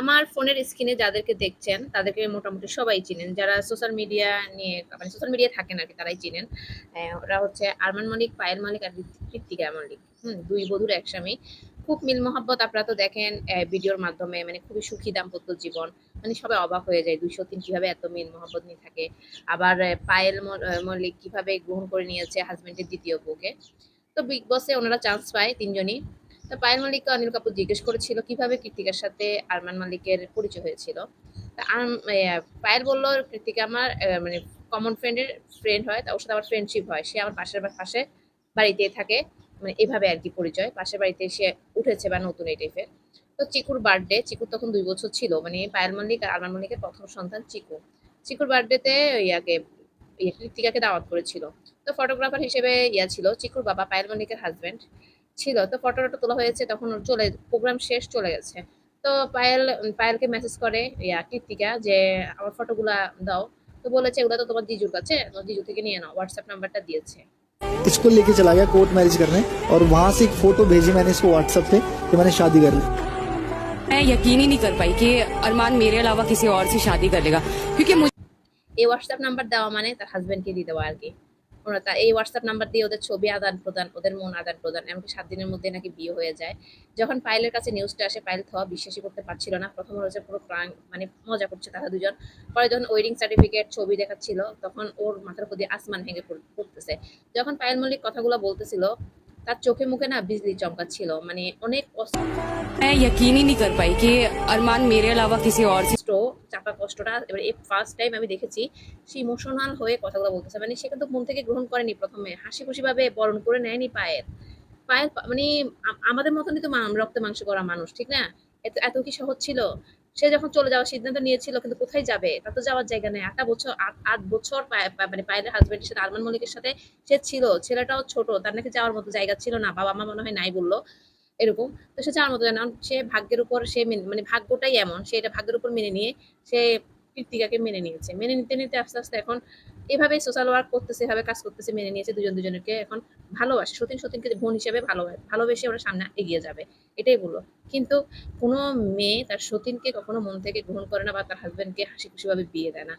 আমার ফোনের স্ক্রিনে যাদেরকে দেখছেন তাদেরকে মোটামুটি সবাই চিনেন, যারা সোশ্যাল মিডিয়া নিয়ে মানে সোশ্যাল মিডিয়া থাকেন আর কি, তারাই চিনেন। ওরা হচ্ছে আরমান মল্লিক, পায়েল মল্লিক আর কৃত্তিকা মল্লিক। দুই বধুর এক স্বামী। খুব মিল মহাব্বত আপনারা তো দেখেন ভিডিওর মাধ্যমে, মানে খুবই সুখী দাম্পত্য জীবন। মানে সবাই অবাক হয়ে যায় 203 কিভাবে এত মিল মহাব্বত নিয়ে থাকে। আবার পায়েল মল্লিক কিভাবে গ্রহণ করে নিয়েছে হাজবেন্ডের দ্বিতীয় বউকে। তো বিগ বসে ওনারা চান্স পায় তিনজনই। তো পায়েল মালিককে অনিল কাপুর জিজ্ঞেস করেছিল কিভাবে কৃত্তিকার সাথে আরমান মালিকের পরিচয় হয়েছিল। তা পায়েল বলল কৃত্তিকা আমার মানে কমন ফ্রেন্ডের ফ্রেন্ড হয়, তা ওর সাথে আমার ফ্রেন্ডশিপ হয়, সে আমার পাশে বাড়িতে থাকে, মানে এভাবে আর কি পরিচয়, পাশের বাড়িতে সে উঠেছে বা নতুন এই টাইপের। তো চিকুর বার্থডে, চিকুর তখন 2 বছর ছিল, মানে পায়েল মল্লিক আর আরমান মল্লিকের প্রথম সন্তান চিকু। চিকুর বার্থডেতে ইয়াকে কৃত্তিকাকে দাওয়াত করেছিল। তো ফটোগ্রাফার হিসেবে ছিল চিকুর বাবা, পায়েল মল্লিকের হাজবেন্ড ছিল। তো ফটো তোলা হয়েছে, তখন ওর প্রোগ্রাম শেষ, চলে গেছে। তো পায়েলকে মেসেজ করে কৃত্তিকা যে আমার ফটোগুলা দাও। তো বলেছে এগুলো তো তোমার জিজুর কাছে, তোমার জিজু থেকে নিয়ে নাও, হোয়াটসঅ্যাপ নাম্বারটা দিয়েছে। इसको लेके चला गया कोर्ट मैरिज करने और वहां से एक फोटो भेजी मैंने इसको व्हाट्सएप पे कि मैंने शादी कर ली। मैं यकीन ही नहीं कर पाई कि अरमान मेरे अलावा किसी और से शादी कर लेगा, क्योंकि मुझे এই হোয়াটসঅ্যাপ নাম্বার দেওয়া মানে তার হাজবেন্ডকে দিয়ে দেওয়া আর কি। ওরা তা এই হোয়াটসঅ্যাপ নাম্বার দিয়ে ওদের ছবি আদান প্রদান, ওদের মন আদান প্রদান, এমনকি 7 দিনের মধ্যে নাকি বিয়ে হয়ে যায়। যখন পায়েলের কাছে নিউজটা আসে, পায়েল থোয়া বিশ্বাসই করতে পারছিল না। প্রথম হচ্ছে পুরো মানে মজা করছে তারা দুজন। পরে যখন ওয়েডিং সার্টিফিকেট ছবি দেখাচ্ছিল, তখন ওর মাথার উপর দিয়ে আসমান ভেঙে পড়তেছে। যখন পায়েল মল্লিক কথাগুলো বলতেছিল, তার চোখে মুখে না বিজলি চমকাচ্ছিল, মানে অনেক मैं यकीन ही नहीं कर पाई कि अरमान मेरे अलावा किसी और से। কষ্ট, চাপা কষ্টটা এবার এই ফার্স্ট টাইম আমি দেখেছি সে ইমোশনাল হয়ে কথাগুলো বলতেছে। মানে সে কিন্তু মন থেকে গ্রহণ করেনি, প্রথমে হাসি খুশি ভাবে বরণ করে নেয়নি পায়েল। পায়েল মানে আমাদের মতনই তো রক্তে মাংস করা মানুষ, ঠিক না? এত এত কি সহজ ছিল? সে যখন চলে যাওয়ার সিদ্ধান্ত নিয়েছিল, কিন্তু কোথায় যাবে? তার তো যাওয়ার জায়গা নেই। 8 বছর মানে পায়েলের হাজবেন্ডের সাথে, আরমান মল্লিকের সাথে সে ছিল। ছেলেটাও ছোট, তার নাকি যাওয়ার মতো জায়গা ছিল না, বাবা মা মনে হয় নাই বললো এরকম। তো সে যাওয়ার মতো জানে, সে ভাগ্যের উপর সে মানে ভাগ্যটাই এমন, সে এটা ভাগ্যের উপর মেনে নিয়ে সে কৃত্তিকাকে মেনে নিয়েছে। মেনে নিতে নিতে আস্তে আস্তে এখন এভাবে সোশ্যাল ওয়ার্ক করতেছে, এভাবে কাজ করতেছে, মেনে নিয়েছে, দুজন দুজনকে এখন ভালোবাসে। সতীনকে বোন হিসেবে ভালোবেসে ওরা সামনে এগিয়ে যাবে, এটাই বললো। কিন্তু কোনো মেয়ে তার সতীনকে কখনো মন থেকে গ্রহণ করে না বা তার হাজবেন্ডকে হাসি খুশি ভাবে বিয়ে দেয় না।